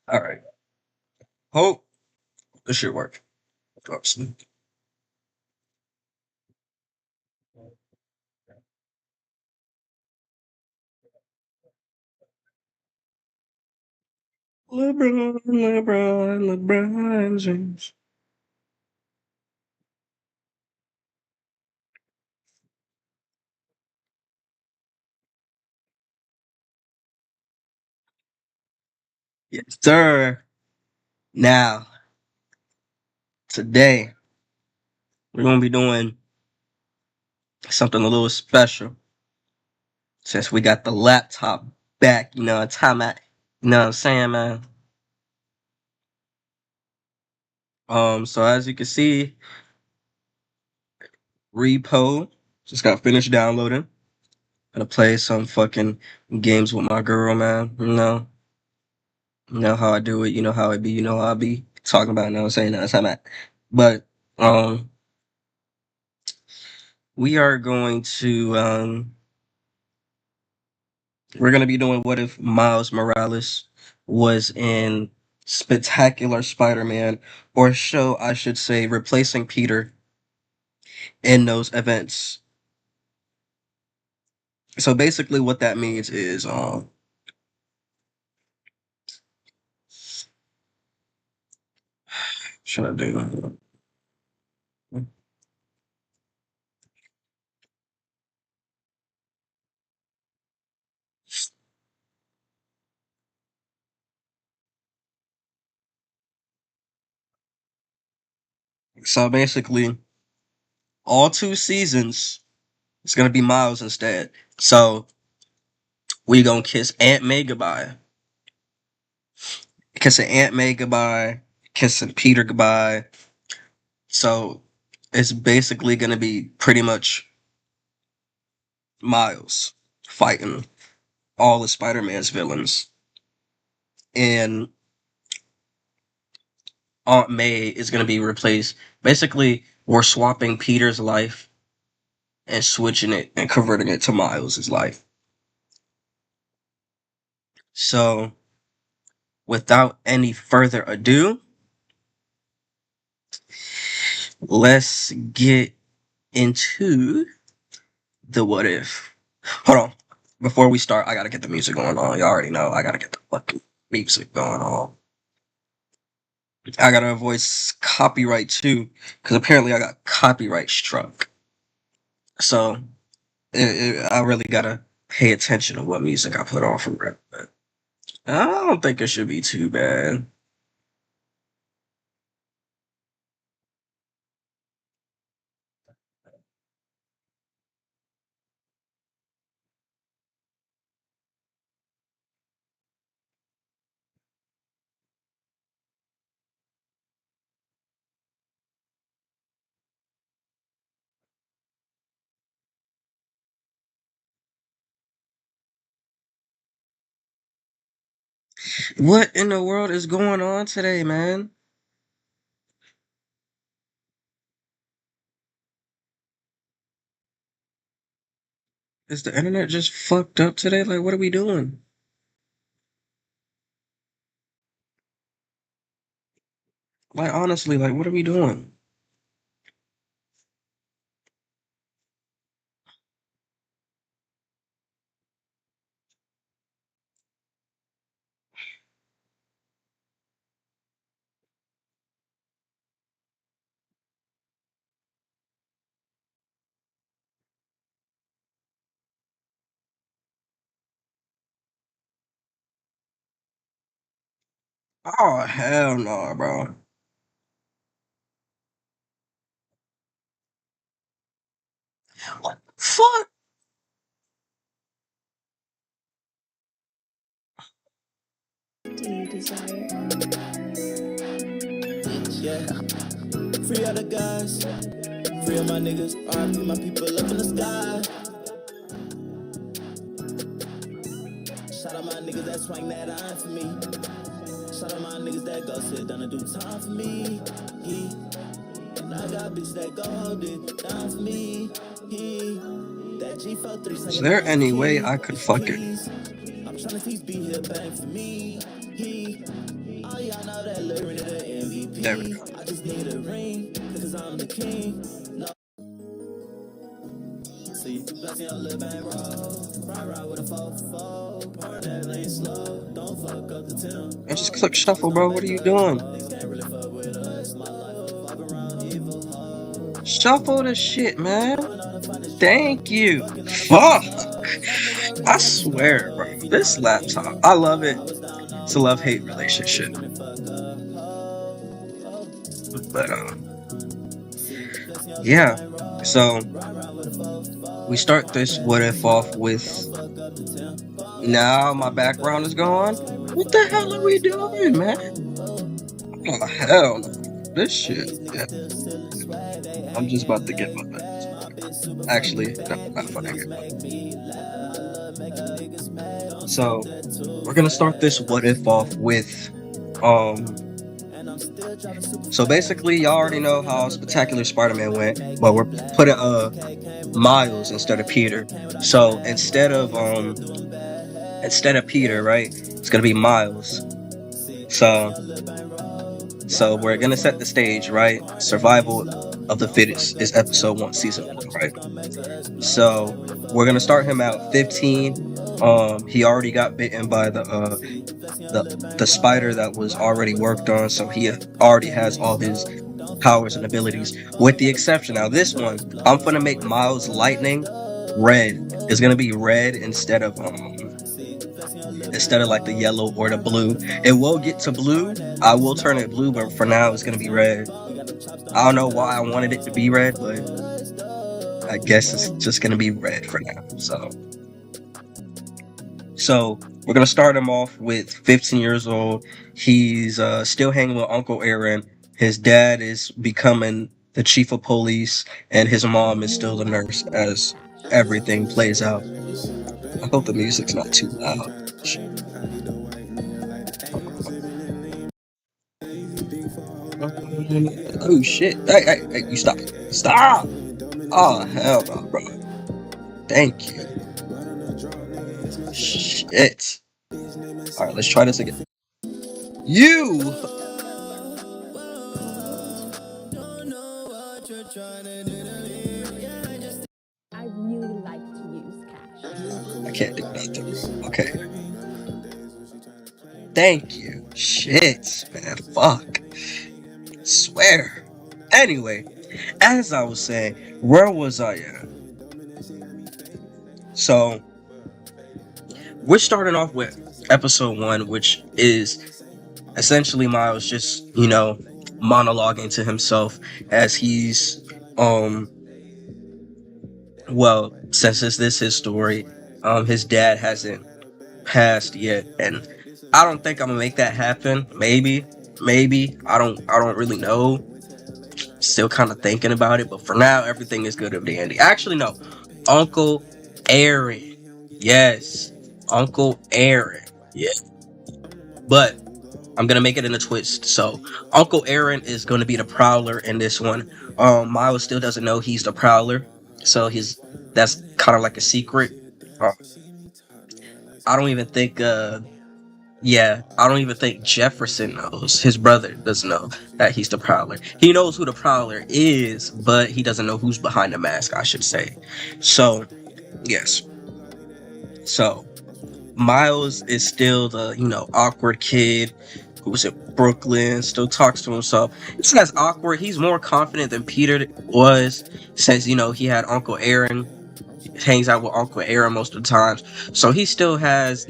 All right. Hope this should work. Obviously. LeBron James. Yes, sir. Now, today, we're going to be doing something a little special since we got the laptop back, time at, you know what I'm saying, man? So as you can see, repo just got finished downloading. Gonna play some fucking games with my girl, man. You know how I do it. You know how it be. You know how I be talking about. You know what I'm saying? That's how I'm at. But um, we are going to we're gonna be doing what if Miles Morales was in Spectacular Spider-Man, or show I should say, replacing Peter in those events. So basically, what that means is should I do? So basically, all 2 seasons, it's gonna be Miles instead. So we gonna kiss Aunt May goodbye, kissing Aunt May goodbye, kissing Peter goodbye. So it's basically gonna be pretty much Miles fighting all of Spider-Man's villains, and Aunt May is gonna be replaced. Basically, we're swapping Peter's life and switching it and converting it to Miles' life. So without any further ado, let's get into the what if. Hold on. Before we start, I gotta get the music going on. You already know I gotta get the fucking music going on. I gotta avoid copyright too, because apparently I got copyright struck. So I really gotta pay attention to what music I put on for rap. But I don't think it should be too bad. What in the world is going on today, man? Is the internet just fucked up today? Like, what are we doing? Like, honestly, like, what are we doing? Oh, hell no, bro. What the fuck? Do you desire? Yeah, free all the guys, free all my niggas, RP my people up in the sky. Shout out my niggas that swing that iron for me. Shout out my niggas that go sit down and do time for me. He, and I got bitches that go hold it down for me. He, that G43 Is singing there down for any way key. I could It's your fucking keys. I'm tryna teach B here bang for me. Oh, y'all know that Larry the There we go. MVP. I just need a ring, cause I'm the king. No. See, blessing your little bang roll. Ride with a 4-4. Pouring that lane slow. Don't fuck up the Tim. I just click shuffle, bro. What are you doing? Niggas can't really fuck with us. My life, fuck around evil. Shuffle the shit, man. Thank you. Fuck. I swear, bro. This laptop, I love it. It's a love-hate relationship. But yeah. So we start this what if off with now my background is gone. What the hell are we doing, man? Oh hell no. This shit. Yeah. I'm just about to get my back. Actually, no, not if I get my. So we're gonna start this what if off with so basically y'all already know how Spectacular Spider-Man went, but we're putting Miles instead of Peter. So instead of Peter, right? It's gonna be Miles. So we're gonna set the stage, right? Survival of the fittest is episode 1, season 1, right? So we're gonna start him out 15. He already got bitten by the spider that was already worked on, so he already has all his powers and abilities, with the exception. Now this one, I'm gonna make Miles Lightning red. It's gonna be red instead of like the yellow or the blue. It will get to blue. I will turn it blue, but for now it's gonna be red. I don't know why I wanted it to be red, but I guess it's just gonna be red for now. So we're gonna start him off with 15 years old. He's still hanging with Uncle Aaron. His dad is becoming the chief of police, and his mom is still the nurse as everything plays out. I hope the music's not too loud. Oh shit. Hey, you stop. Stop! Oh hell no, bro. Thank you. Shit. Alright, let's try this again. You! I really like to use cash. I can't do nothing. Okay. Thank you. Shit, man. Fuck. Swear. Anyway, as I was saying, where was I at? So, we're starting off with episode 1, which is essentially Miles just, monologuing to himself as he's, well, since this is his story, his dad hasn't passed yet, and I don't think I'm gonna make that happen. Maybe. I don't really know. Still kind of thinking about it, but for now, everything is good and dandy. Actually, no. Uncle Aaron. Yes. Uncle Aaron. Yeah. But I'm gonna make it in a twist. So Uncle Aaron is gonna be the Prowler in this one. Miles still doesn't know he's the Prowler, so that's kind of like a secret. I don't even think I don't even think Jefferson knows. His brother doesn't know that he's the Prowler. He knows who the Prowler is, but he doesn't know who's behind the mask, I should say. So, yes. So, Miles is still the, awkward kid who was in Brooklyn, still talks to himself. It's not as awkward. He's more confident than Peter was, since, he had Uncle Aaron. Hangs out with Uncle Aaron most of the times. So he still has,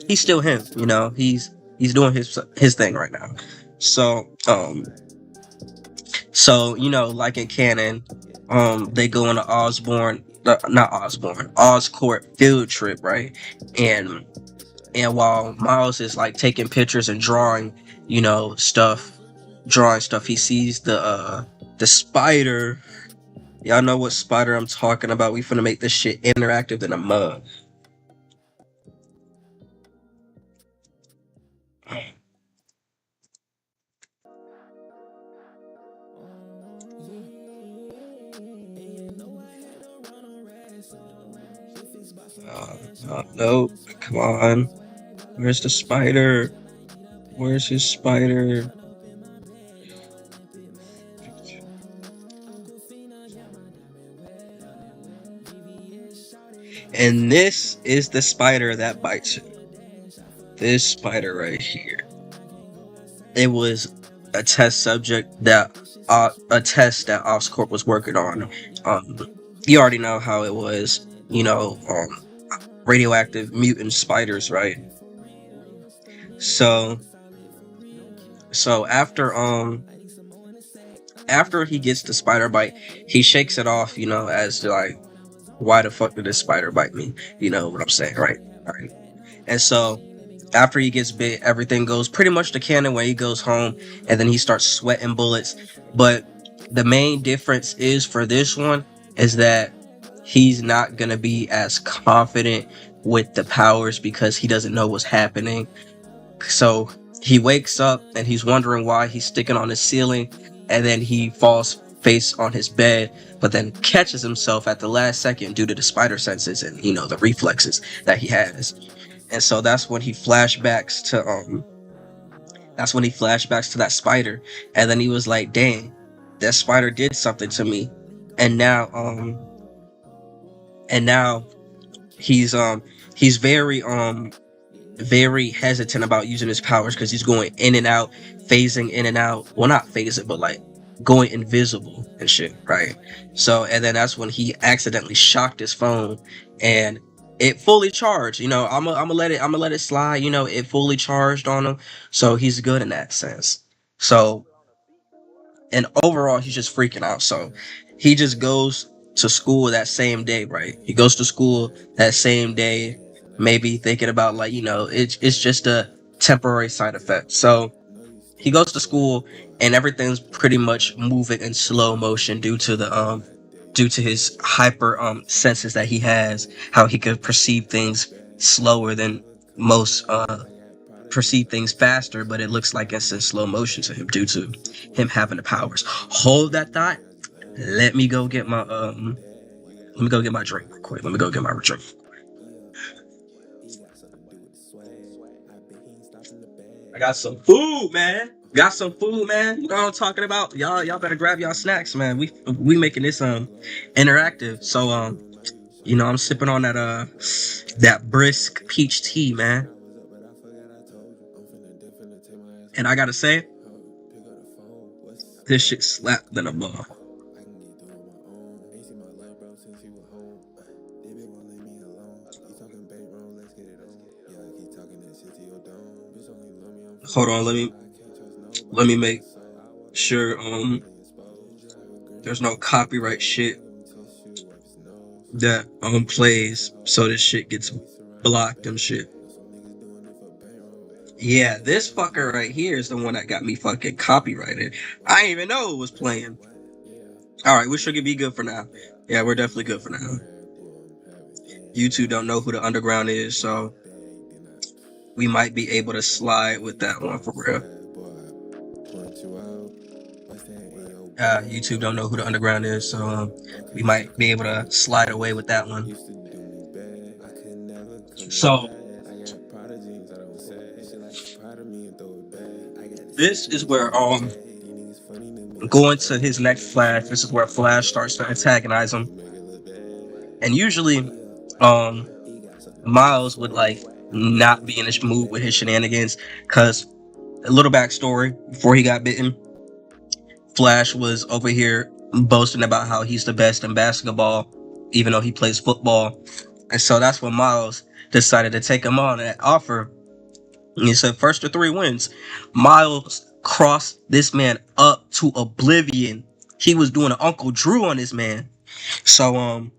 he's still him, he's doing his thing right now. So like in canon, they go on an Oscorp field trip, right? And while Miles is like taking pictures and drawing stuff, he sees the spider. Y'all know what spider I'm talking about. We finna make this shit interactive than a mug. No, come on. Where's the spider? Where's his spider? And this is the spider that bites him. This spider right here. It was a test subject that a test that Oscorp was working on. Um, you already know how it was. Radioactive mutant spiders, right? So after he gets the spider bite, he shakes it off, as to like, why the fuck did this spider bite me? You know what I'm saying, right? All right. And so after he gets bit, everything goes pretty much to canon when he goes home, and then he starts sweating bullets. But the main difference is for this one is that he's not gonna be as confident with the powers because he doesn't know what's happening. So he wakes up and he's wondering why he's sticking on the ceiling, and then he falls face on his bed, but then catches himself at the last second due to the spider senses and the reflexes that he has. And so that's when he flashbacks to that spider, and then he was like, dang, that spider did something to me. And now he's very hesitant about using his powers because he's going in and out, phasing in and out. Well, not phasing, but like going invisible and shit, right? So, and then that's when he accidentally shocked his phone, and it fully charged. I'm gonna let it slide. It fully charged on him, so he's good in that sense. So, and overall, he's just freaking out. So, he just goes to school that same day, right? He goes to school that same day, maybe thinking about like, it's just a temporary side effect. So he goes to school and everything's pretty much moving in slow motion due to his hyper senses that he has, how he could perceive things slower than most perceive things faster, but it looks like it's in slow motion to him due to him having the powers. Hold that thought. Let me go get my drink real quick. Let me go get my drink. I got some food, man. Got some food, man. You know what I'm talking about? Y'all better grab y'all snacks, man. We making this interactive. So I'm sipping on that brisk peach tea, man. And I gotta say, this shit slapped than a ball. Hold on, let me make sure there's no copyright shit that plays, so this shit gets blocked and shit. Yeah, this fucker right here is the one that got me fucking copyrighted. I didn't even know it was playing. Alright, we should be good for now. Yeah, we're definitely good for now. YouTube don't know who the underground is, so we might be able to slide with that one for real. YouTube don't know who the underground is, so we might be able to slide away with that one. So this is where going to his next Flash. This is where Flash starts to antagonize him, and usually Miles would like not be in this mood with his shenanigans, because a little backstory: before he got bitten, Flash was over here boasting about how he's the best in basketball, even though he plays football. And so that's when Miles decided to take him on that offer. And he said, first to 3 wins. Miles crossed this man up to oblivion. He was doing an Uncle Drew on this man. So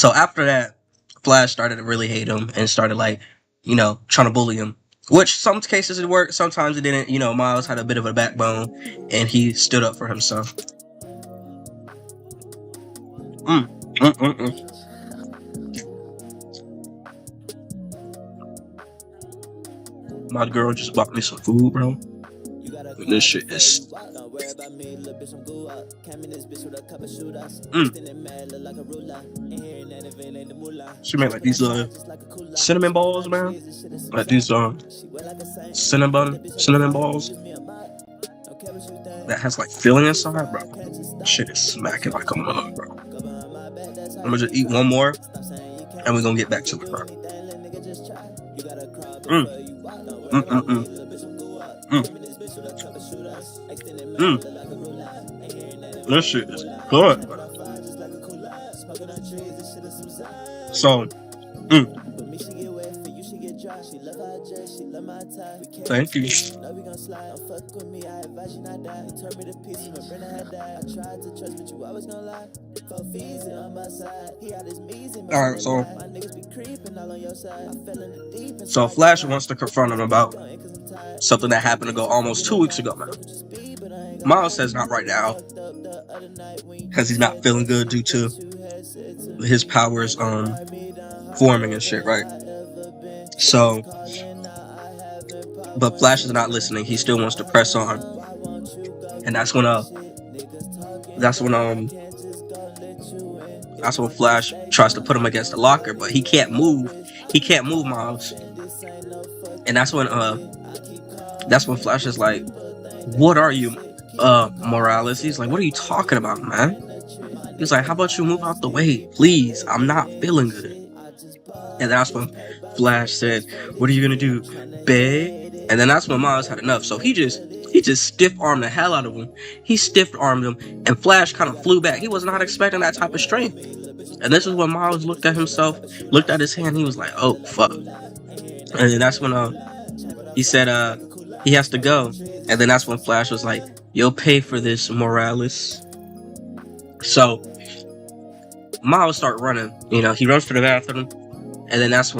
after that, Flash started to really hate him and started like, trying to bully him. Which some cases it worked, sometimes it didn't. Miles had a bit of a backbone and he stood up for himself. My girl just bought me some food, bro. And this shit is She made like these cinnamon balls, man. Like these cinnamon balls that has like filling inside, bro. Shit is smacking like a mug, bro. I'm gonna just eat one more, and we're gonna get back to it, bro. This shit is good. So, thank you. Alright, so Flash wants to confront him about something that happened to go almost 2 weeks ago, man. Miles says not right now, because he's not feeling good due to his powers forming and shit, right? So, but Flash is not listening. He still wants to press on, and that's when Flash tries to put him against the locker, but he can't move. He can't move Miles, and that's when Flash is like, "What are you, Morales?" He's like, "What are you talking about, man?" He's like, "How about you move out the way, please? I'm not feeling good." And that's when Flash said, "What are you gonna do, babe?" And then that's when Miles had enough. So he just stiff-armed the hell out of him. He stiff-armed him, and Flash kind of flew back. He was not expecting that type of strength. And this is when Miles looked at himself, looked at his hand. He was like, "Oh fuck!" And then that's when he said he has to go. And then that's when Flash was like, "You'll pay for this, Morales." So Miles start running. You know, he runs to the bathroom, and then that's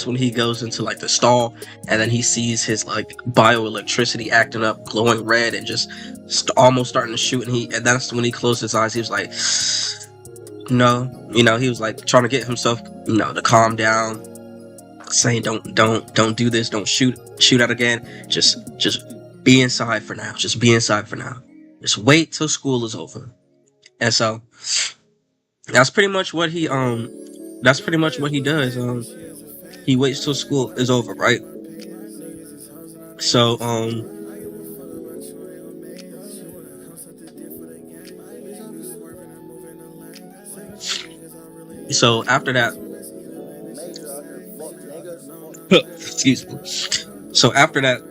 when he goes into like the stall, and then he sees his like bioelectricity acting up, glowing red, and just almost starting to shoot. And that's when he closed his eyes. He was like, "No," he was like trying to get himself, to calm down, saying, "Don't do this. Don't shoot out again. Just be inside for now. Just be inside for now. Just wait till school is over." And so that's pretty much what he does. He waits till school is over, right? So after that, excuse me. So after that,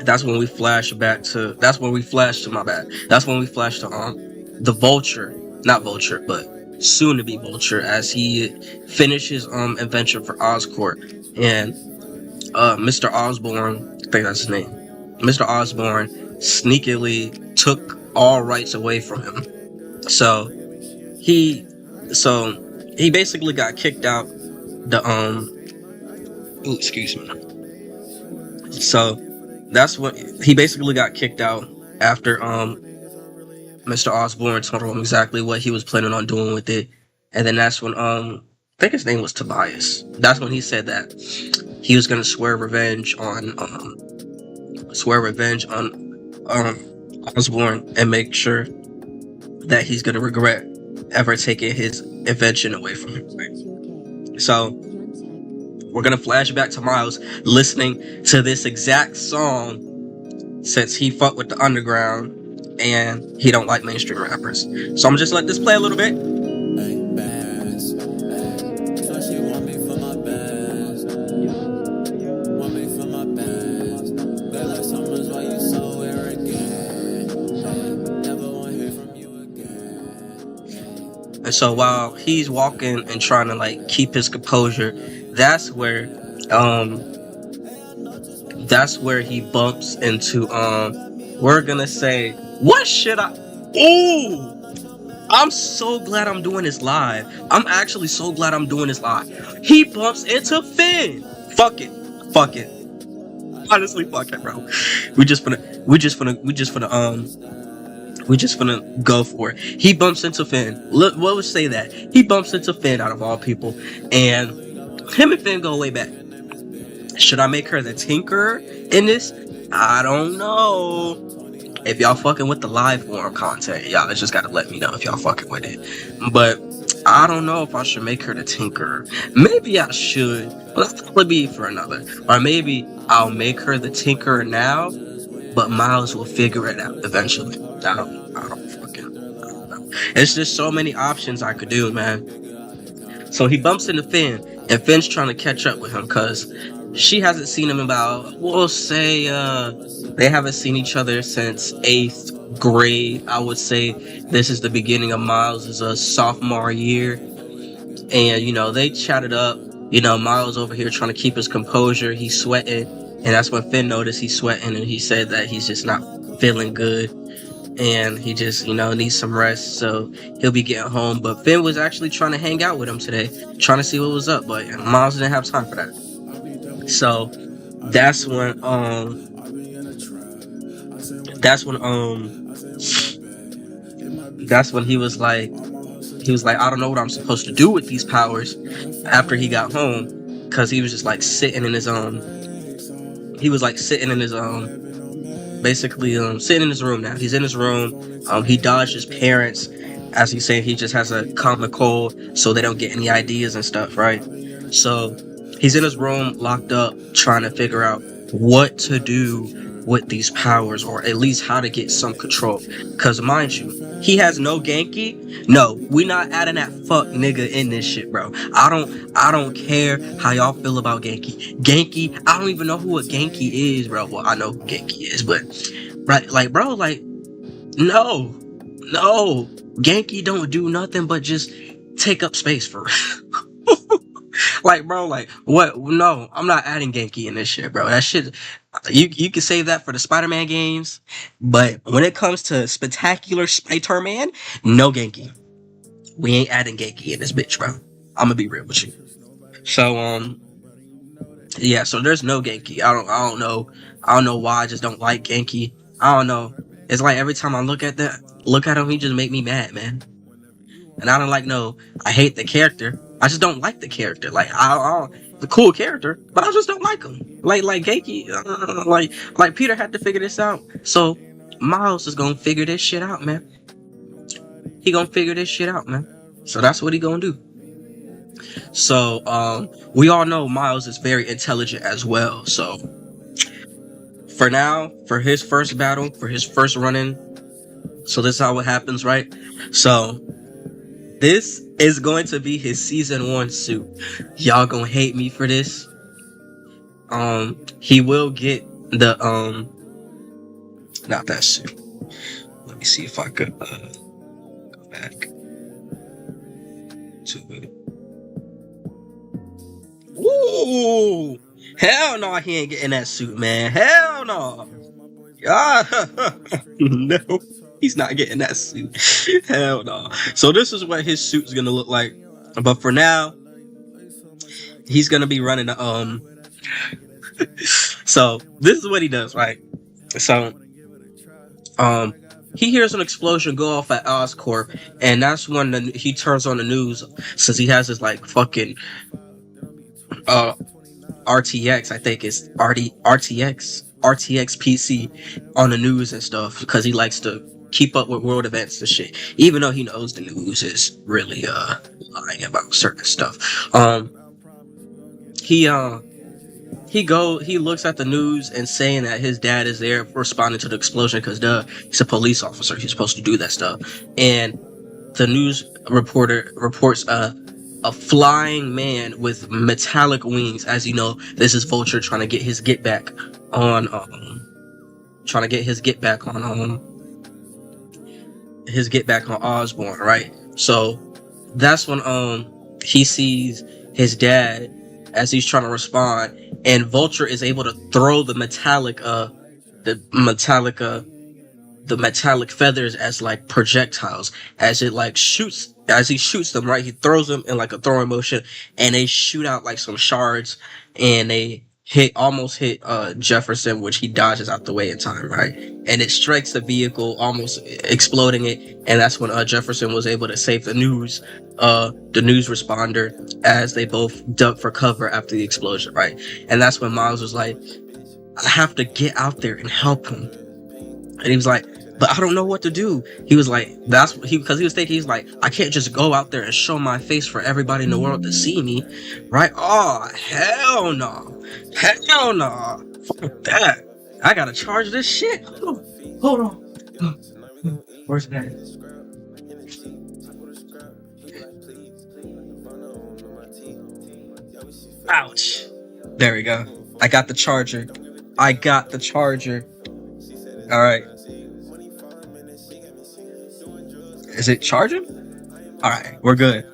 that's when we flash to the Vulture, not Vulture, but soon to be Vulture, as he finishes adventure for Oscorp, and Mr. Osborn, I think that's his name. Mr. Osborn sneakily took all rights away from him. So he basically got kicked out excuse me. So that's what he basically got kicked out after Mr. Osborn told him exactly what he was planning on doing with it. And then that's when I think his name was Tobias. That's when he said that he was gonna swear revenge on Osborn, and make sure that he's gonna regret ever taking his invention away from him. So we're gonna flash back to Miles listening to this exact song, since he fucked with the underground and he don't like mainstream rappers. So I'm just let this play a little bit. And so while he's walking and trying to like keep his composure, that's where he bumps into we're gonna say, what should I? Ooh! I'm so glad I'm doing this live. I'm actually so glad I'm doing this live. He bumps into Finn. Fuck it. Honestly, fuck it, bro. We just gonna We just gonna go for it. He bumps into Finn. Look, what would say that? He bumps into Finn out of all people, and him and Finn go way back. Should I make her the Tinkerer in this? I don't know. If y'all fucking with the live form content, y'all just gotta let me know if y'all fucking with it. But I don't know if I should make her the Tinkerer. Maybe I should, but that'll probably be for another. Or maybe I'll make her the Tinkerer now, but Miles will figure it out eventually. I don't know. It's just so many options I could do, man. So he bumps into Finn, and Finn's trying to catch up with him because she hasn't seen him about, we'll say, they haven't seen each other since 8th grade. I would say this is the beginning of Miles' sophomore year. And, they chatted up. Miles over here trying to keep his composure. He's sweating. And that's when Finn noticed he's sweating, and he said that he's just not feeling good. And he just, needs some rest, so he'll be getting home. But Finn was actually trying to hang out with him today, trying to see what was up, but Miles didn't have time for that. So that's when he was like, I don't know what I'm supposed to do with these powers after he got home, because he was just like sitting in his basically sitting in his room now. He's in his room. He dodged his parents, as he's saying he just has a common cold, so they don't get any ideas and stuff, right? So he's in his room, locked up, trying to figure out what to do with these powers, or at least how to get some control. Because mind you, he has no Genki. No, we not adding that fuck nigga in this shit, bro. I don't care how y'all feel about Genki. Genki, I don't even know who a Genki is, bro. Well, I know who Genki is, but right, like, bro, like, no, Genki don't do nothing but just take up space for real. Like, bro, like, what? No, I'm not adding Genki in this shit, bro. That shit, you can save that for the Spider-Man games, but when it comes to Spectacular Spiderman, no Genki. We ain't adding Genki in this bitch, bro. I'm gonna be real with you. So, yeah, so there's no Genki. I don't know why I just don't like Genki. I don't know. It's like every time I look at him, he just make me mad, man. And I don't I hate the character. I just don't like the character. Like, the cool character, but I just don't like him. Like Genki, like Peter had to figure this out. So Miles is gonna figure this shit out, man. He gonna figure this shit out, man. So that's what he gonna do. So, we all know Miles is very intelligent as well. So for now, for his first battle, for his first run-in, so this is how it happens, right? So this is going to be his season 1 suit. Y'all gonna hate me for this. He will get the not that suit. Let me see if I could go back to it. Ooh, hell no, he ain't getting that suit, man. Hell no. No, he's not getting that suit. Hell no. So this is what his suit's gonna look like. But for now, he's gonna be running the So this is what he does, right? So he hears an explosion go off at Oscorp, and that's when he turns on the news, since he has his like fucking RTX, I think it's RTX PC on the news and stuff, because he likes to keep up with world events and shit, even though he knows the news is really lying about certain stuff. He looks at the news and saying that his dad is there responding to the explosion, because he's a police officer, he's supposed to do that stuff. And the news reporter reports a flying man with metallic wings. As you know, this is Vulture trying to get his get back on Osborn, right? So that's when he sees his dad as he's trying to respond, and Vulture is able to throw the metallic feathers as like projectiles, as he shoots them, right? He throws them in like a throwing motion, and they shoot out like some shards, and they almost hit Jefferson, which he dodges out the way in time, right? And it strikes the vehicle, almost exploding it, and that's when Jefferson was able to save the news responder as they both ducked for cover after the explosion, right? And that's when Miles was like, I have to get out there and help him. And he was like, but I don't know what to do. He was like, because he was thinking, he's like, I can't just go out there and show my face for everybody in the world to see me, right? Oh, hell no. Hell no. Fuck that. I gotta charge this shit. Hold on. Where's that? Ouch. There we go. I got the charger. All right. Is it charging? All right, we're good.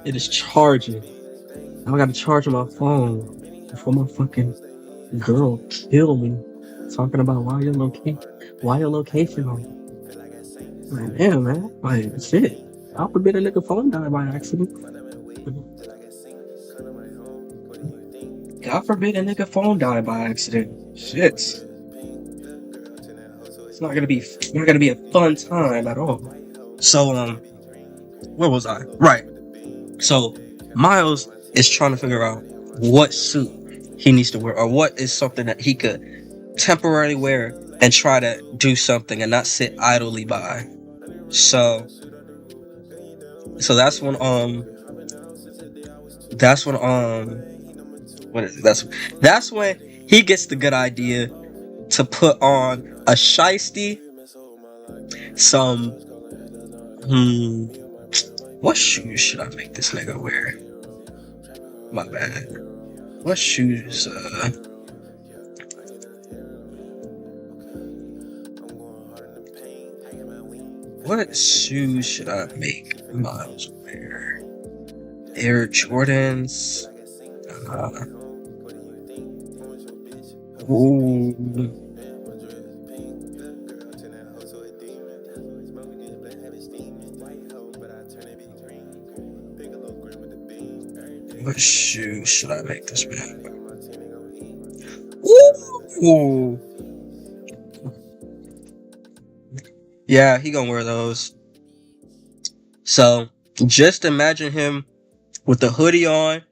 It is charging. I gotta charge my phone before my fucking girl kill me. Talking about why your location on. Like, damn, man. Like, shit. I forbid a nigga phone died by accident. God forbid a nigga phone died by accident. Shit. It's not gonna be a fun time at all. So where was I? Right. So Miles is trying to figure out what suit he needs to wear, or what is something that he could temporarily wear and try to do something and not sit idly by. So that's when what is it? That's when he gets the good idea to put on a shiesty, some what shoes should I make this nigga wear? My bad. What shoes what shoes should I make Miles wear? Air Jordans. Ooh. What shoes should I make this man wear? Ooh. Yeah, he gonna wear those. So just imagine him with the hoodie on,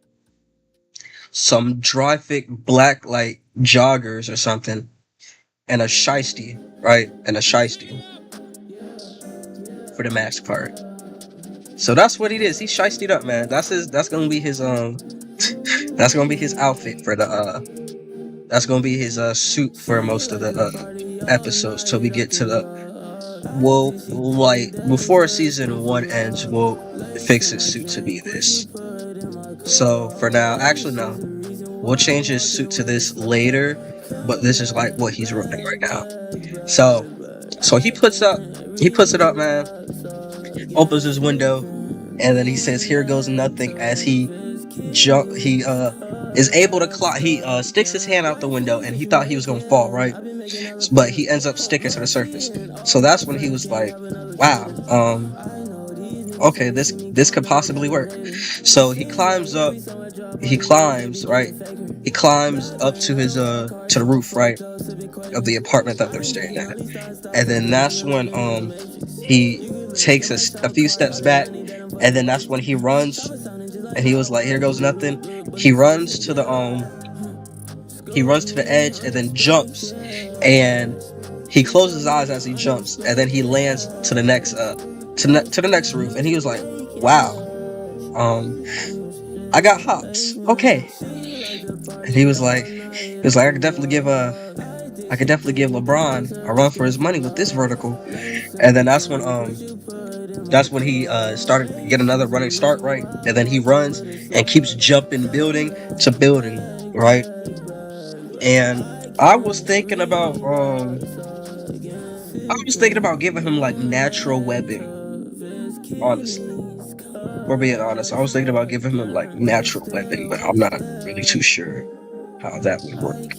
some dry fit black like joggers or something, and a shiesty, right? And a shiesty for the mask part. So that's what it is. He's shiestied up, man. That's gonna be his that's gonna be his outfit for the that's gonna be his suit for most of the episodes till we get to the like before season 1 ends, we'll fix his suit to be this. So for now, actually no, we'll change his suit to this later, but this is like what he's running right now. So he puts it up, man, opens his window, and then he says, here goes nothing, as he is able to climb. He sticks his hand out the window, and he thought he was gonna fall, right? But he ends up sticking to the surface. So that's when he was like, wow, okay, this could possibly work. So he climbs up, right? He climbs up to his to the roof, right, of the apartment that they're staying at. And then that's when he takes a few steps back, and then that's when he runs, and he was like, here goes nothing. He runs to the edge and then jumps, and he closes his eyes as he jumps, and then he lands to the next to the next roof, and he was like, wow, I got hops, okay. And he was like I could definitely give LeBron a run for his money with this vertical. And then that's when he started to get another running start, right? And then he runs and keeps jumping building to building, right? And I was thinking about giving him like natural webbing. Honestly, for being honest, I was thinking about giving him like natural webbing, but I'm not really too sure how that would work.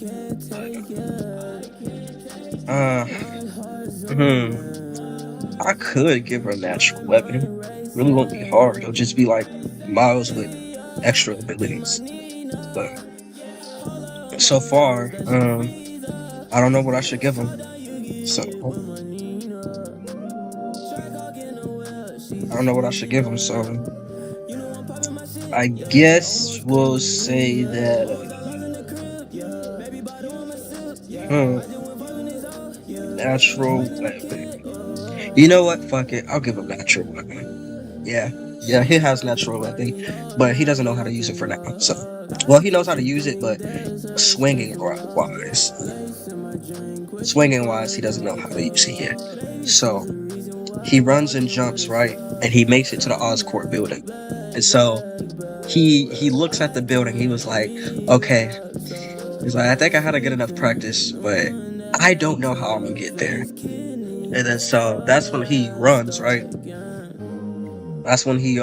I could give her natural webbing. Really won't be hard. It'll just be like Miles with extra abilities. But so far, I don't know what I should give him. So I don't know what I should give him. So I guess we'll say that. Natural weapon. You know what? Fuck it. I'll give him natural weapon. Yeah. Yeah, he has natural weapon, but he doesn't know how to use it for now. So, well, he knows how to use it, but swinging wise, he doesn't know how to use it yet. So he runs and jumps right, and he makes it to the Oscorp building. And so he looks at the building. He was like, okay. He's like, I think I had a good enough practice, but I don't know how I'm gonna get there. And then so that's when he runs, right? That's when he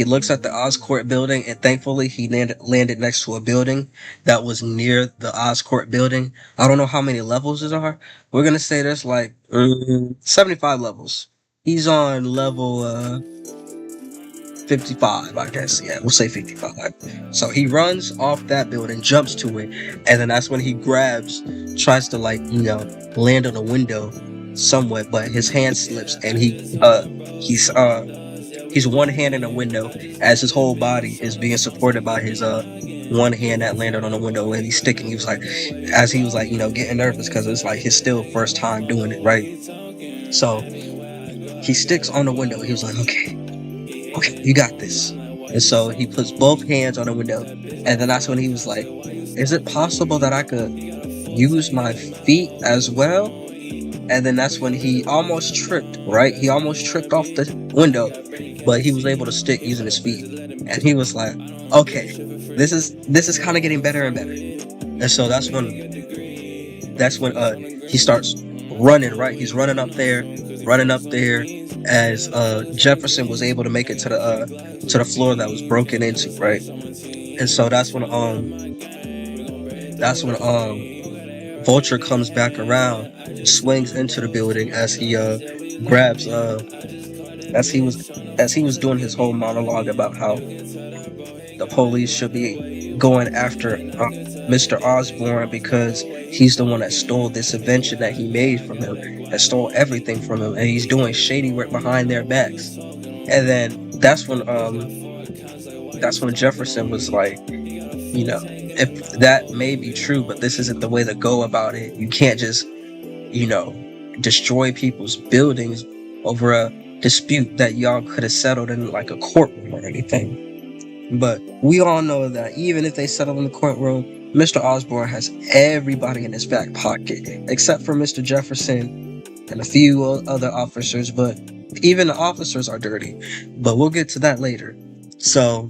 looks at the Oscorp building, and thankfully he landed next to a building that was near the Oscorp building. I don't know how many levels there are. We're gonna say there's like 75 levels. He's on level 55, I guess. Yeah, we'll say 55. So he runs off that building, jumps to it, and then that's when he tries to land on a window somewhat, but his hand slips, and he's one hand in a window as his whole body is being supported by his one hand that landed on the window, and he's sticking. He was like, getting nervous because it's like his still first time doing it, right? So he sticks on the window. He was like, okay, you got this. And so he puts both hands on the window, and then that's when he was like, is it possible that I could use my feet as well? And then that's when he almost tripped, right? He almost tripped off the window, but he was able to stick using his feet. And he was like, okay, this is kind of getting better and better. And so that's when he starts running, right? He's running up there as Jefferson was able to make it to the floor that was broken into, right? And so that's when Vulture comes back around, swings into the building as he grabs as he was doing his whole monologue about how the police should be going after Mr. Osborn because he's the one that stole this invention that he made from him, that stole everything from him, and he's doing shady work behind their backs. And then that's when Jefferson was like, if that may be true, but this isn't the way to go about it. You can't just, destroy people's buildings over a dispute that y'all could have settled in like a courtroom or anything. But we all know that even if they settle in the courtroom, Mr. Osborn has everybody in his back pocket, except for Mr. Jefferson and a few other officers, but even the officers are dirty. But we'll get to that later. So,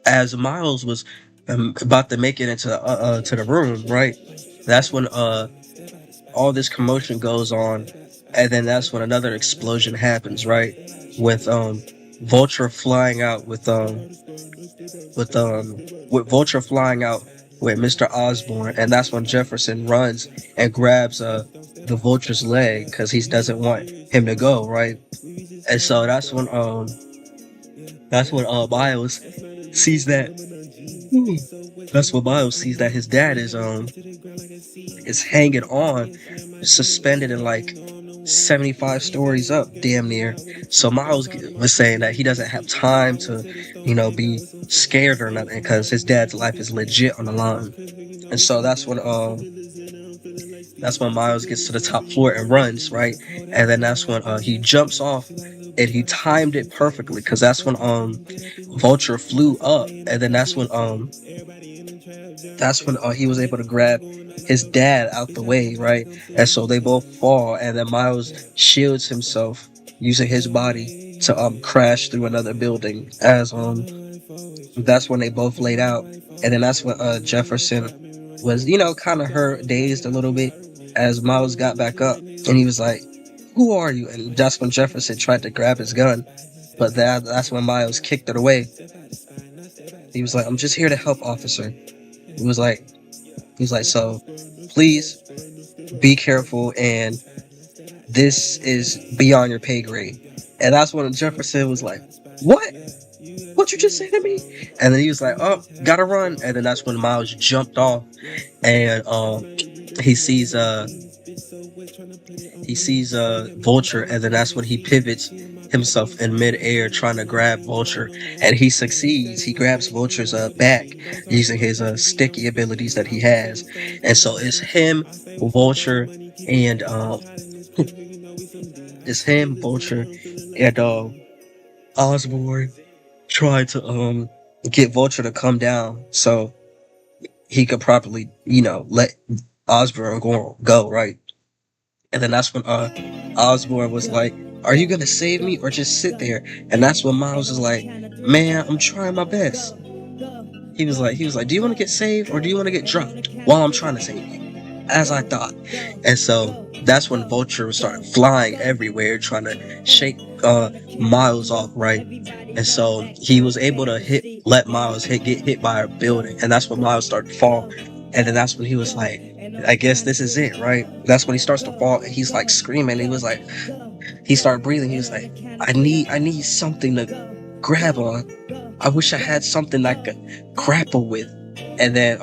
as Miles was about to make it into to the room, right? That's when all this commotion goes on, and then that's when another explosion happens, right? With Vulture flying out with Vulture flying out with Mr. Osborn, and that's when Jefferson runs and grabs the Vulture's leg because he doesn't want him to go, right? And so that's when Miles sees that. That's when Miles sees that his dad is hanging on, suspended in like 75 stories up, damn near. So Miles was saying that he doesn't have time to, be scared or nothing because his dad's life is legit on the line. And so that's when Miles gets to the top floor and runs, right? And then that's when he jumps off, and he timed it perfectly because that's when Vulture flew up, and then that's when he was able to grab his dad out the way, right? And so they both fall, and then Miles shields himself using his body to crash through another building. As that's when they both laid out, and then that's when Jefferson was kind of hurt, dazed a little bit as Miles got back up, and he was like, "Who are you?" And that's when Jefferson tried to grab his gun, but that's when Miles kicked it away. He was like, "I'm just here to help, officer." He was like, "So, please be careful, and this is beyond your pay grade." And that's when Jefferson was like, "What what you just say to me? And then he was like, oh, gotta run. And then that's when Miles jumped off, and he sees Vulture, and then that's when he pivots himself in midair trying to grab Vulture, and he succeeds. He grabs Vulture's back using his sticky abilities that he has, and so it's him, Vulture, and it's him, Vulture, and Osborn trying to get Vulture to come down so he could properly, let Osborn go, right? And then that's when Osborn was like, are you gonna save me or just sit there? And that's when Miles was like, man, I'm trying my best. He was like, do you want to get saved or do you want to get dropped while I'm trying to save you? As I thought. And so that's when Vulture started flying everywhere trying to shake Miles off, right? And so he was able to let Miles get hit by a building, and that's when Miles started to fall. And then that's when he was like, I guess this is it, right? That's when he starts to fall, and he's like screaming. He was like, he started breathing. He was like, I need something to grab on. I wish I had something I could grapple with. And then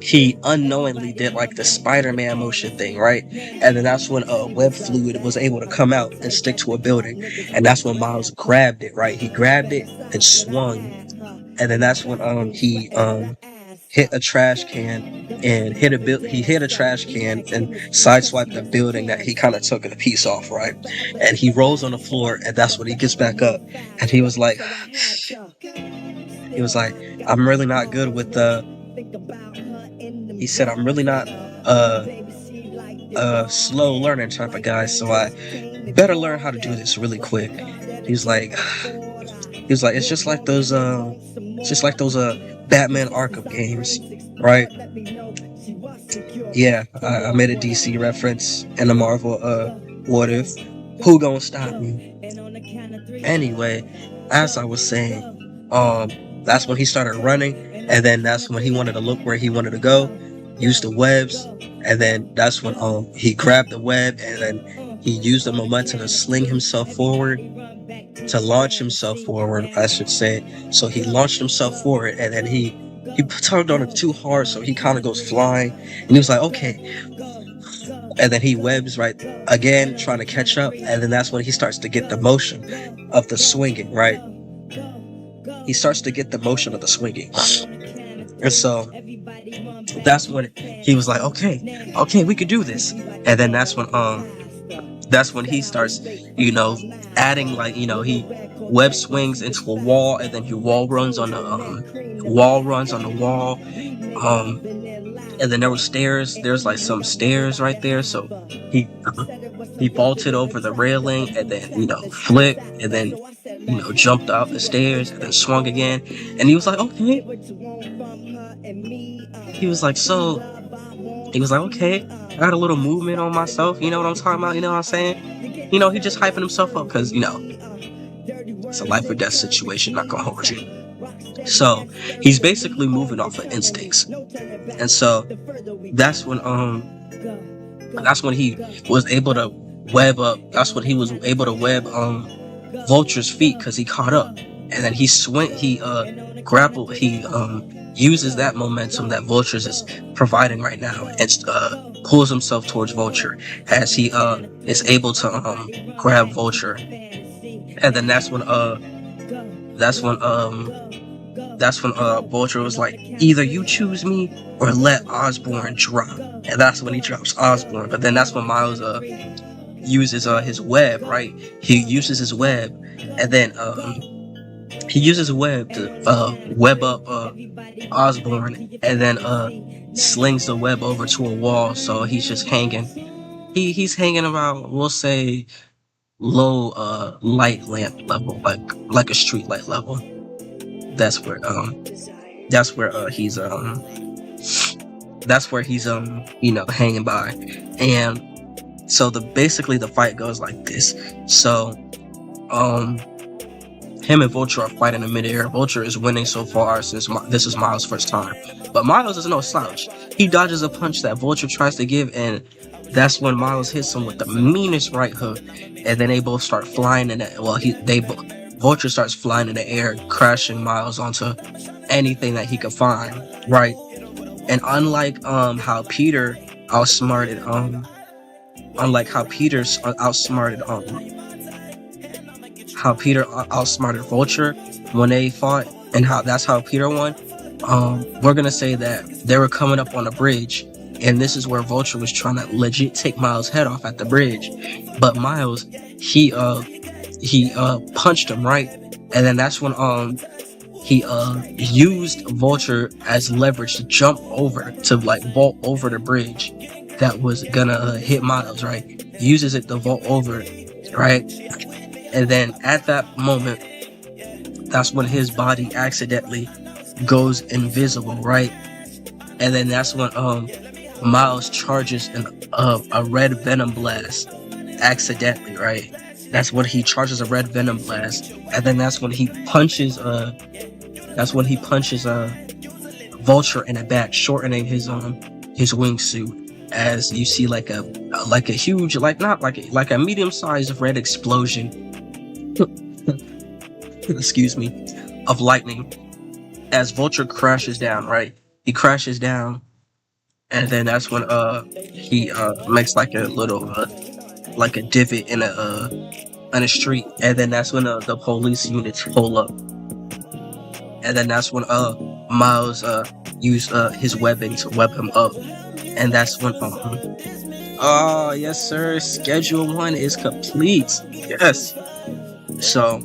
he unknowingly did like the Spider-Man motion thing, right? And then that's when web fluid was able to come out and stick to a building, and that's when Miles grabbed it, right? He grabbed it and swung, and then that's when he hit a trash can and he hit a trash can and sideswiped the building that he kind of took a piece off, right? And he rolls on the floor, and that's when he gets back up, and he was like, I'm really not good with he said, I'm really not a slow learning type of guy, so I better learn how to do this really quick. He was like, it's just like those Batman Arkham games, right? Yeah, I made a DC reference and a Marvel what if. Who gonna stop me? Anyway, as I was saying, that's when he started running, and then that's when he wanted to look where he wanted to go, use the webs, and then that's when he grabbed the web, and then he used the momentum to sling himself forward, to launch himself forward, I should say. So he launched himself forward, and then he tugged on it too hard, so he kind of goes flying, and he was like, okay. And then he webs right again, trying to catch up, and then that's when he starts to get the motion of the swinging, right? He starts to get the motion of the swinging. And so that's when he was like, okay, we could do this. And then that's when he starts, adding, like, he web swings into a wall, and then he wall runs on the wall. And then there were stairs. There's like some stairs right there. So he vaulted over the railing, and then, flipped, and then, jumped off the stairs, and then swung again. And he was like, okay. He was like, okay, I got a little movement on myself. You know what I'm talking about? You know what I'm saying? He just hyping himself up because, it's a life or death situation, not gonna hold you. So he's basically moving off of instincts. And so that's when he was able to web up. That's when he was able to web Vulture's feet, because he caught up. And then he grappled. He uses that momentum that Vulture's is providing right now, and pulls himself towards Vulture as he is able to grab Vulture. And then that's when Vulture was like, either you choose me or let Osborn drop. And that's when he drops Osborn. But then that's when Miles uses his web, right? He uses his web, and then he uses web to web up Osborn, and then slings the web over to a wall. So he's just hanging. He's hanging about, we'll say, low light lamp level, like a street light level. That's where he's hanging by. And so basically the fight goes like this. So him and Vulture are fighting in midair. Vulture is winning so far, since this is Miles' first time. But Miles is no slouch. He dodges a punch that Vulture tries to give, and that's when Miles hits him with the meanest right hook. And then they both start flying in it. Well, Vulture starts flying in the air, crashing Miles onto anything that he could find, right? And how Peter outsmarted unlike how outsmarted Vulture when they fought, and how that's how Peter won. We're gonna say that they were coming up on a bridge, and this is where Vulture was trying to legit take Miles' head off at the bridge, but Miles he punched him, right, and then that's when he used Vulture as leverage to jump over, to like vault over the bridge that was gonna hit Miles, right? He uses it to vault over, right? And then at that moment, that's when his body accidentally goes invisible, right? And then that's when Miles charges a red venom blast accidentally, right? That's when he charges a red venom blast, and then that's when he punches Vulture in the back, shortening his wingsuit. As you see, like a huge, like a medium-sized red explosion, excuse me, of lightning as Vulture crashes down. Right, he crashes down, and then that's when he makes like a little like a divot in a street, and then that's when the police units pull up, and then that's when Miles used his weapon to web him up, and that's when oh yes sir, schedule 1 is complete. Yes. So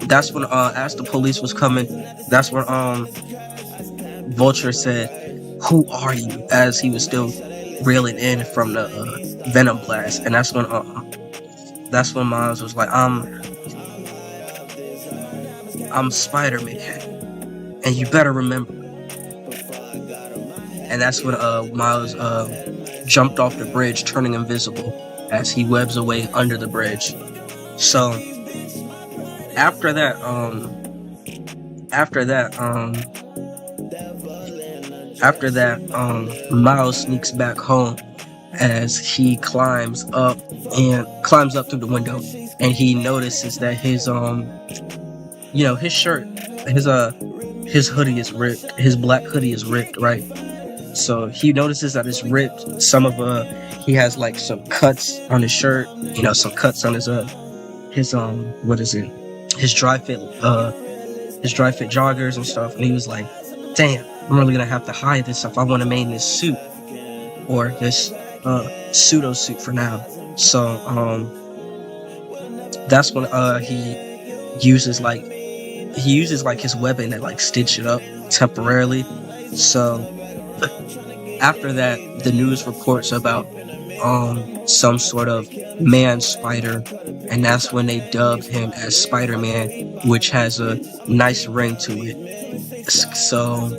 that's when as the police was coming, that's when Vulture said, "Who are you?" as he was still reeling in from the venom blast, and that's when Miles was like, I'm Spider-Man, and you better remember." And that's when Miles jumped off the bridge, turning invisible as he webs away under the bridge. So after that, Miles sneaks back home as he climbs up through the window, and he notices that his his shirt, his hoodie is ripped, his black hoodie is ripped, right? So he notices that it's ripped. He has like some cuts on his shirt, some cuts on his his dry fit joggers and stuff, and he was like, "Damn, I'm really gonna have to hide this if I want to maintain this suit, or this pseudo suit for now." So that's when he uses his weapon to like stitch it up temporarily. So after that, the news reports about some sort of man spider, and that's when they dubbed him as Spider-Man, which has a nice ring to it. So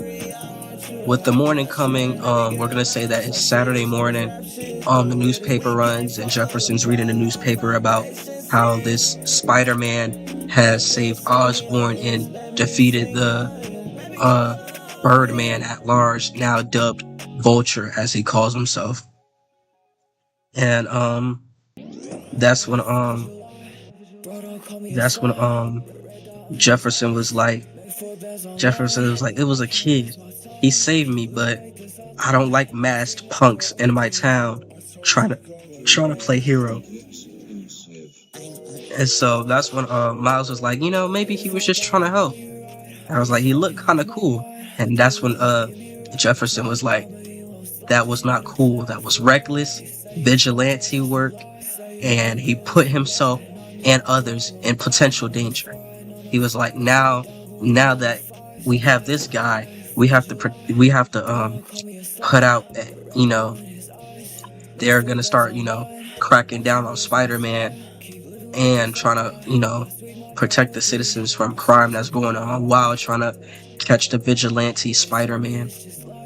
with the morning coming, we're gonna say that it's Saturday morning. The newspaper runs, and Jefferson's reading the newspaper about how this Spider-Man has saved Osborn and defeated the Birdman at large, now dubbed Vulture, as he calls himself. And that's when Jefferson was like, "It was a kid. He saved me, but I don't like masked punks in my town trying to play hero." And so that's when Miles was like, maybe he was just trying to help. I was like, he looked kind of cool. And that's when Jefferson was like, "That was not cool. That was reckless vigilante work, and he put himself and others in potential danger." He was like, now that we have this guy, we have to put out, they're gonna start, cracking down on Spider-Man and trying to, protect the citizens from crime that's going on while trying to catch the vigilante Spider-Man.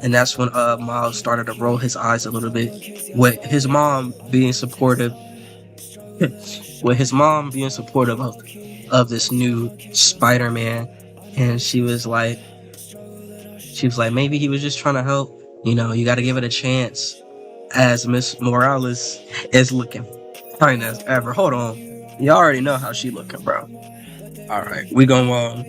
And that's when Miles started to roll his eyes a little bit, with his mom being supportive of this new Spider-Man. And she was like, maybe he was just trying to help. You got to give it a chance. As Miss Morales is looking fine as ever. Hold on, you already know how she looking, bro. All right, we gonna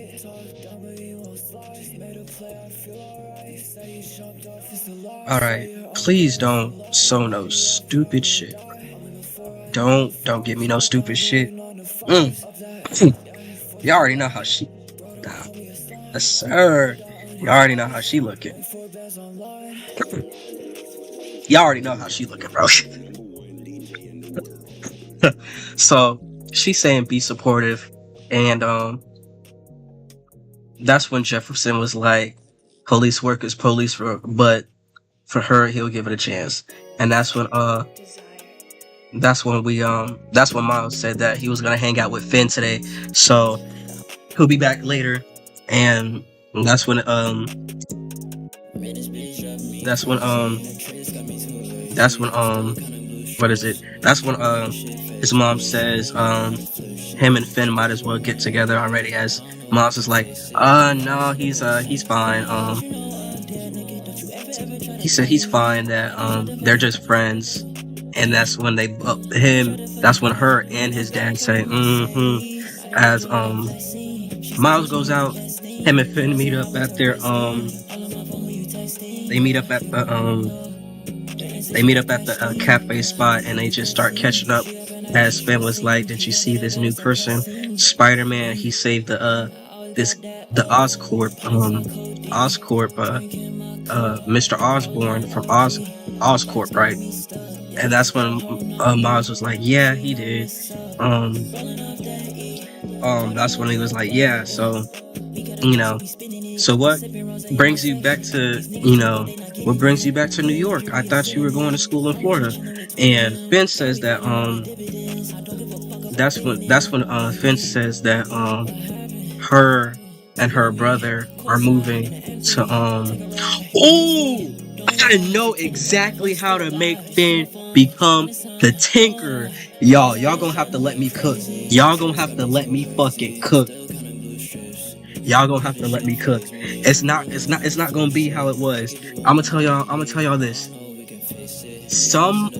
all right, please don't sow no stupid shit. Don't give me no stupid shit. Mm. You already know how she. Nah. Yes, sir. You already know how she looking. You already know how she looking, bro. So she's saying be supportive, and that's when Jefferson was like, police work is police work, but for her he'll give it a chance. And that's when that's when Miles said that he was gonna hang out with Finn today. So he'll be back later, and that's when that's when that's when what is it? That's when his mom says him and Finn might as well get together already, as Miles is like, no, he's fine. He said he's fine, that they're just friends. And that's when that's when her and his dad say, as Miles goes out, him and Finn meet up at their they meet up at the cafe spot, and they just start catching up. As Finn was like, "Did you see this new person, Spider-Man? He saved the Oscorp, Mr. Osborn from Oscorp, right?" And that's when Miles was like, "Yeah, he did." That's when he was like, "Yeah, so so what brings you back to what brings you back to New York? I thought you were going to school in Florida." And Finn says that that's when Finn says that her and her brother are moving to oh, I know exactly how to make Finn become the Tinker. Y'all gonna have to let me cook. Y'all gonna have to let me fucking cook. Y'all gonna have to let me cook. It's not gonna be how it was. I'm gonna tell y'all this. Some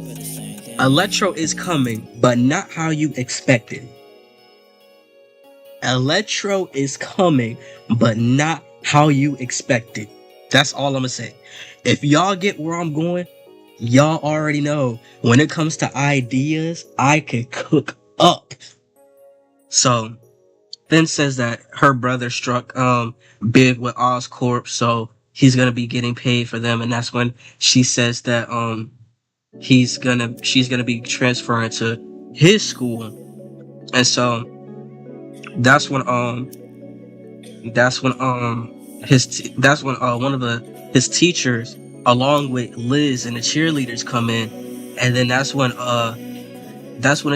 Electro is coming, but not how you expected. Electro is coming, but not how you expected. That's all I'm gonna say. If y'all get where I'm going, y'all already know when it comes to ideas, I can cook up. So Finn says that her brother struck bid with Oscorp, so he's gonna be getting paid for them, and that's when she says that she's gonna be transferring to his school. And so that's when one of his teachers, along with Liz and the cheerleaders, come in. And then that's when a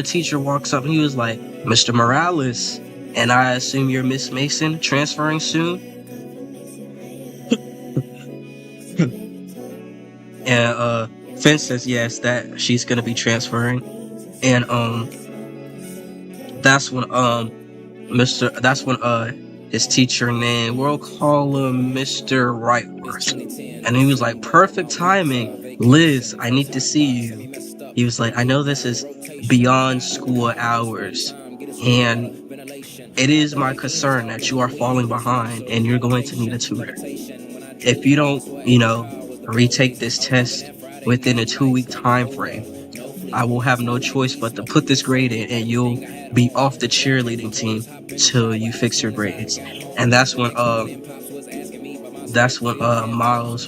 teacher walks up and he was like, "Mr. Morales, and I assume you're Miss Mason, transferring soon?" And Finn says yes, that she's gonna be transferring. And that's when his teacher name, we'll call him Mr. Rightworth. And he was like, "Perfect timing. Liz, I need to see you." He was like, "I know this is beyond school hours, and it is my concern that you are falling behind and you're going to need a tutor. If you don't, retake this test within a 2-week time frame, I will have no choice but to put this grade in, and you'll be off the cheerleading team till you fix your grades." And that's when Miles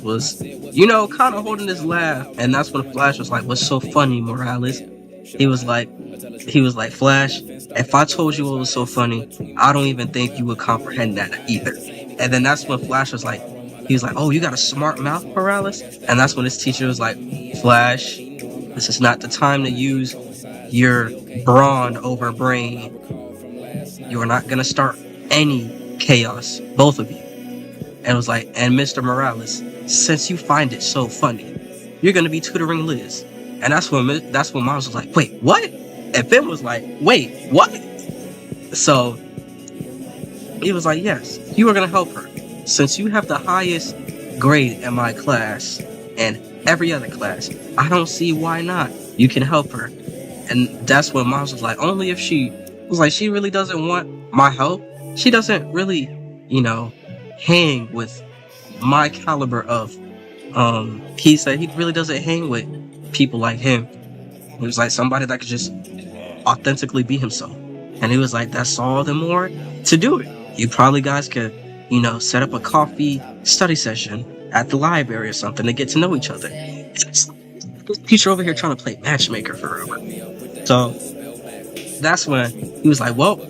was, kind of holding his laugh. And that's when Flash was like, "What's so funny, Morales?" He was like, "Flash, if I told you what was so funny, I don't even think you would comprehend that either." And then that's when Flash was like, "Oh, you got a smart mouth, Morales?" And that's when his teacher was like, "Flash, this is not the time to use your brawn over brain. You are not gonna start any chaos, both of you." And it was like, "And Mr. Morales, since you find it so funny, you're gonna be tutoring Liz." And that's when Miles was like, "Wait, what?" And Finn was like, "Wait, what?" So he was like, "Yes, you are gonna help her. Since you have the highest grade in my class and every other class, I don't see why not. You can help her." And that's when Miles was like, "Only if she really doesn't want my help, she doesn't really, you know, hang with my caliber of he said he really doesn't hang with people like him. He was like somebody that could just authentically be himself. And he was like, that's all the more to do it. You probably guys could, you know, set up a coffee study session at the library or something to get to know each other. This teacher over here trying to play matchmaker for real. So that's when he was like, well,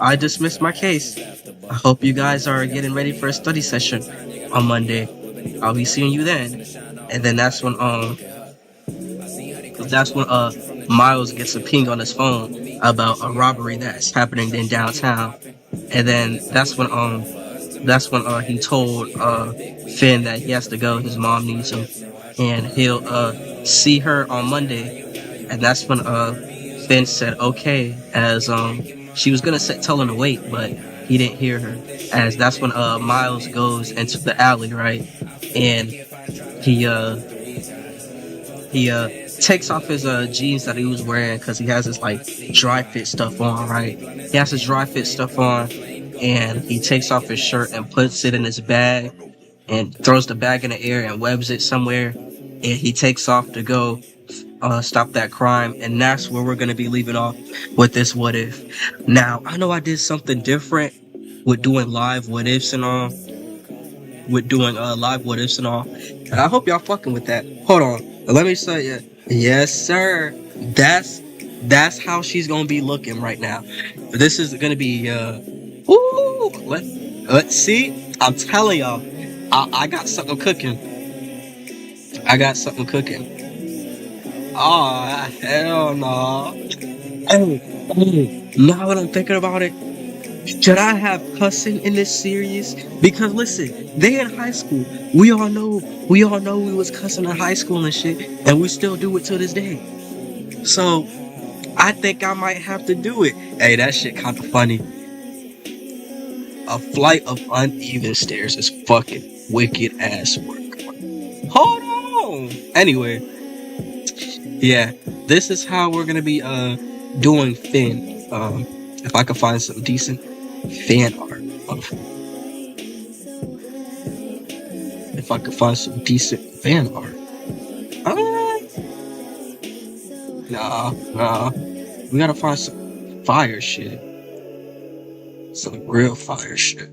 I dismissed my case. I hope you guys are getting ready for a study session on Monday. I'll be seeing you then. And then that's when Miles gets a ping on his phone about a robbery that's happening in downtown. And then that's when he told Finn that he has to go, his mom needs him, and he'll see her on Monday. And that's when Finn said okay, as she was gonna tell him to wait, but he didn't hear her. As that's when Miles goes into the alley, right? And he takes off his jeans that he was wearing because he has his like dry fit stuff on, right? He has his dry fit stuff on, and he takes off his shirt and puts it in his bag and throws the bag in the air and webs it somewhere. And he takes off to go stop that crime, and that's where we're gonna be leaving off with this what if. Now I know I did something different with doing live what ifs and all, live what ifs and all. And I hope y'all fucking with that. Hold on. Let me say it. Yes, sir. That's how she's gonna be looking right now. This is gonna be ooh, let's see. I'm telling y'all, I got something cooking. I got something cooking. Oh hell no. Now that I'm thinking about it, should I have cussing in this series? Because listen, they in high school. We all know we was cussing in high school and shit, and we still do it to this day. So I think I might have to do it. Hey, that shit kind of funny. A flight of uneven stairs is fucking wicked ass work. Hold on. Anyway, yeah, this is how we're gonna be doing Finn. If I can find some decent fan art of, if I could find some decent fan art. Nah. We gotta find some fire shit. Some real fire shit.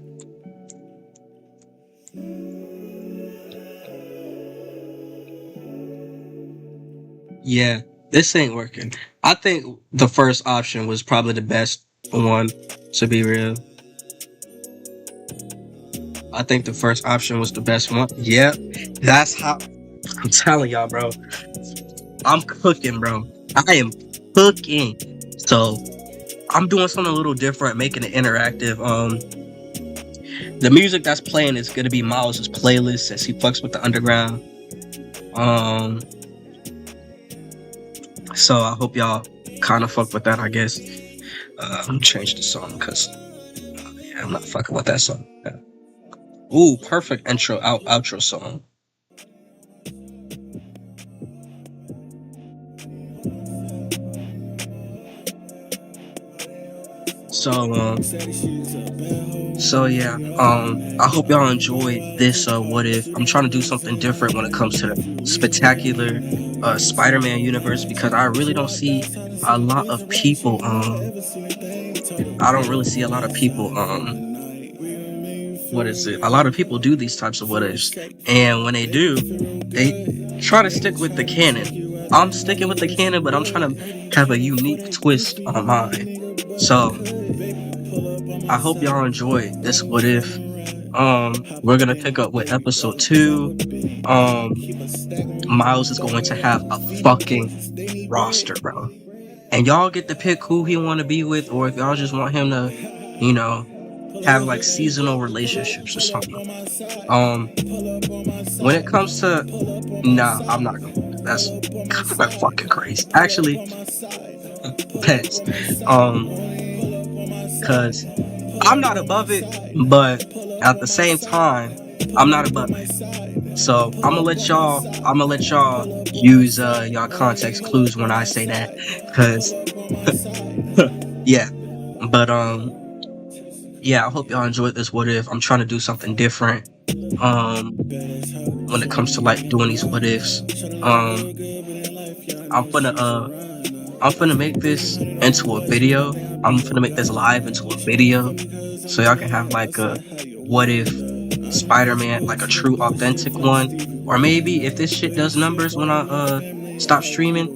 Yeah, this ain't working. I think the first option was probably the best one, to be real. I think the first option was the best one. Yep, that's how. I'm telling y'all, bro. I'm cooking, bro. I am cooking. So I'm doing something a little different, making it interactive. The music that's playing is gonna be Miles' playlist since he fucks with the underground. So I hope y'all kind of fuck with that, I guess. Change the song because yeah, I'm not fucking with that song. Yeah. Ooh, perfect outro song. So yeah, I hope y'all enjoyed this what if. I'm trying to do something different when it comes to the Spectacular Spider-Man universe because I really don't see a lot of people I don't really see a lot of people what is it? A lot of people do these types of what ifs, and when they do, they try to stick with the canon. I'm sticking with the canon, but I'm trying to have a unique twist on mine. So I hope y'all enjoy this what if. We're gonna pick up with episode 2. Miles is going to have a fucking roster, bro, and y'all get to pick who he want to be with, or if y'all just want him to, you know, have like seasonal relationships or something. When it comes to, nah, I'm not gonna. That's kind of fucking crazy. Actually, pets. Cause I'm not above it, but at the same time, I'm not above it. So I'm gonna let y'all use y'all context clues when I say that, cause yeah. But yeah, I hope y'all enjoyed this what if. I'm trying to do something different. Um, when it comes to like doing these what ifs. Um, I'm gonna I'm gonna make this into a video. I'm gonna make this live into a video, so y'all can have like a what if Spider-Man, like a true authentic one, or maybe if this shit does numbers when I stop streaming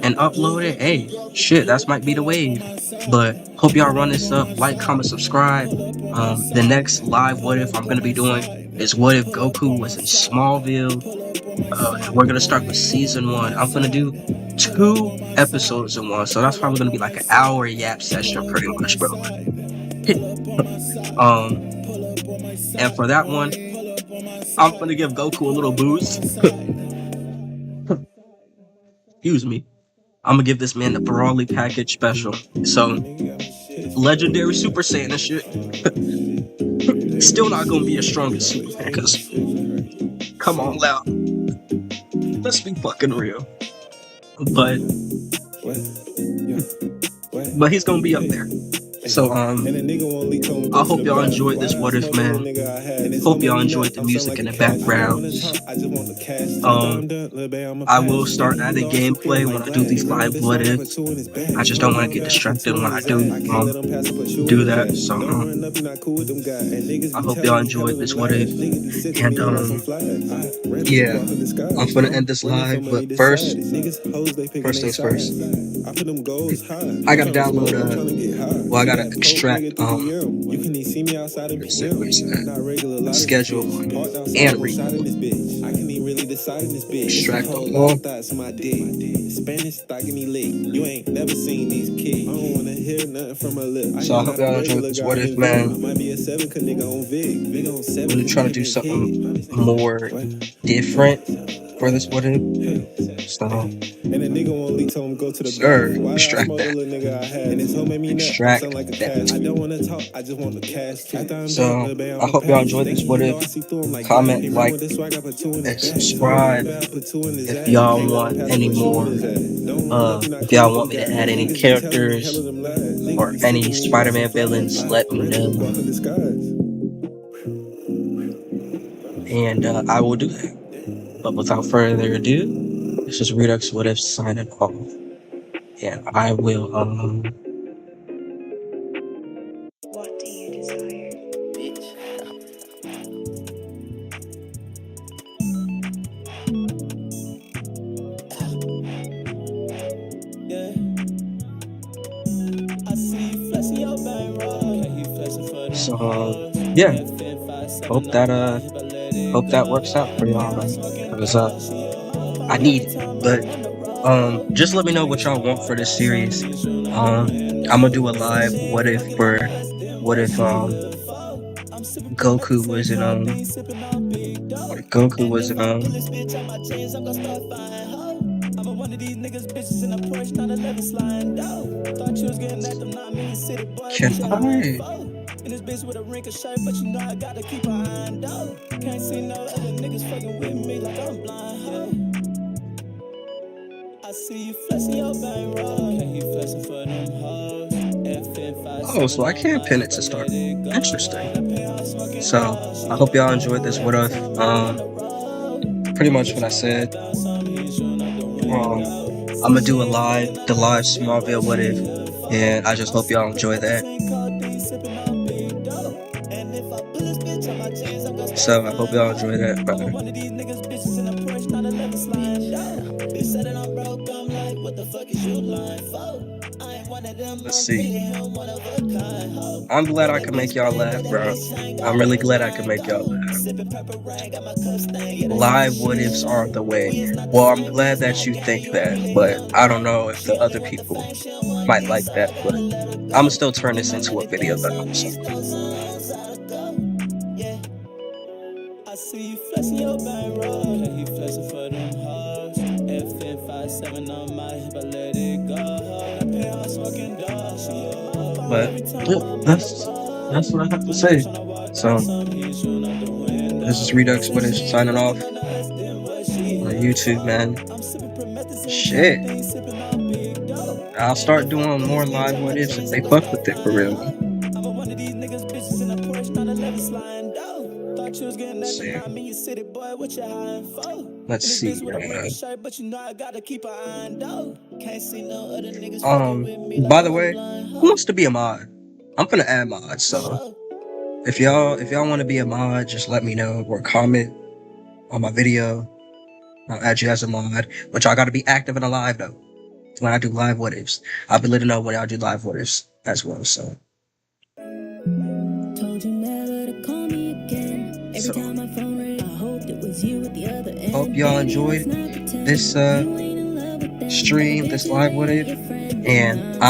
and upload it, hey, shit, that might be the wave. But hope y'all run this up, like, comment, subscribe. The next live what if I'm gonna be doing is what if Goku was in Smallville. And we're gonna start with season 1. I'm gonna do 2 episodes in one, so that's probably gonna be like an hour yap session, pretty much, bro. um, and for that one, I'm gonna give Goku a little boost. Excuse me. I'm gonna give this man the Brawly package special. So, legendary Super Saiyan and shit. Still not gonna be as strong as Superman, cause come on, loud. Let's be fucking real. But he's gonna be up there. So I hope y'all enjoyed this what if, man. Hope y'all enjoyed the music in the background. I will start adding gameplay when I do these live what ifs. I just don't want to get distracted when I do that. So I hope y'all enjoyed this what if. And yeah, I'm gonna end this live, but first things first. I gotta download I gotta extract schedule and read. Extract all. So I hope y'all enjoyed this what if, man. I'm gonna try to do something more different for this what if. So, sir, extract that. Extract that. So, I hope y'all enjoyed this what if. Comment, like, and subscribe if y'all want any more. If y'all want me to add any characters or any Spider-Man villains, let me know. And I will do that. But without further ado, this is Redux What If signing off. And I will What do you desire, bitch? So yeah, hope that works out for y'all, man. Because I need it. But just let me know what y'all want for this series. I'm gonna do a live what if Goku was in can I? In this bitch with a wrinkled shirt, but you know I gotta keep an eye on dog. Can't see no other niggas fucking with me like I'm blind, huh? I see you flexing your bang roll. Can't you flexing for them hoes? Oh, so I can pin it to start. Interesting. So I hope y'all enjoyed this what if. Pretty much what I said. I'm gonna do the live Smallville what if, and I just hope y'all enjoy that. So I hope y'all enjoy that, brother. Let's see. I'm glad I could make y'all laugh, bro. I'm really glad I could make y'all laugh. Live what ifs are the way. Well, I'm glad that you think that, but I don't know if the other people might like that, but I'm gonna still turn this into a video though. So. I see you flexing your bang roll. Can't you flexing for them hoes? FN57 on my hip, I let it go. I pay on smoking dogs. But that's what I have to say. So this is Redux What If signing off on YouTube, man. Shit. I'll start doing more live what ifs if they fuck with it for real. Let's see. But you know I gotta keep an eye on dog. Can't see no other niggas By the way, who wants to be a mod? I'm gonna add mods, so if y'all want to be a mod, just let me know or comment on my video. I'll add you as a mod, but y'all gotta be active and alive though. When I do live what ifs, I'll be letting know when y'all do live what ifs as well. So. Told you never to call me again. Every time my phone rang, I hoped it was you at the other end. Hope y'all enjoyed this stream, this live what if, and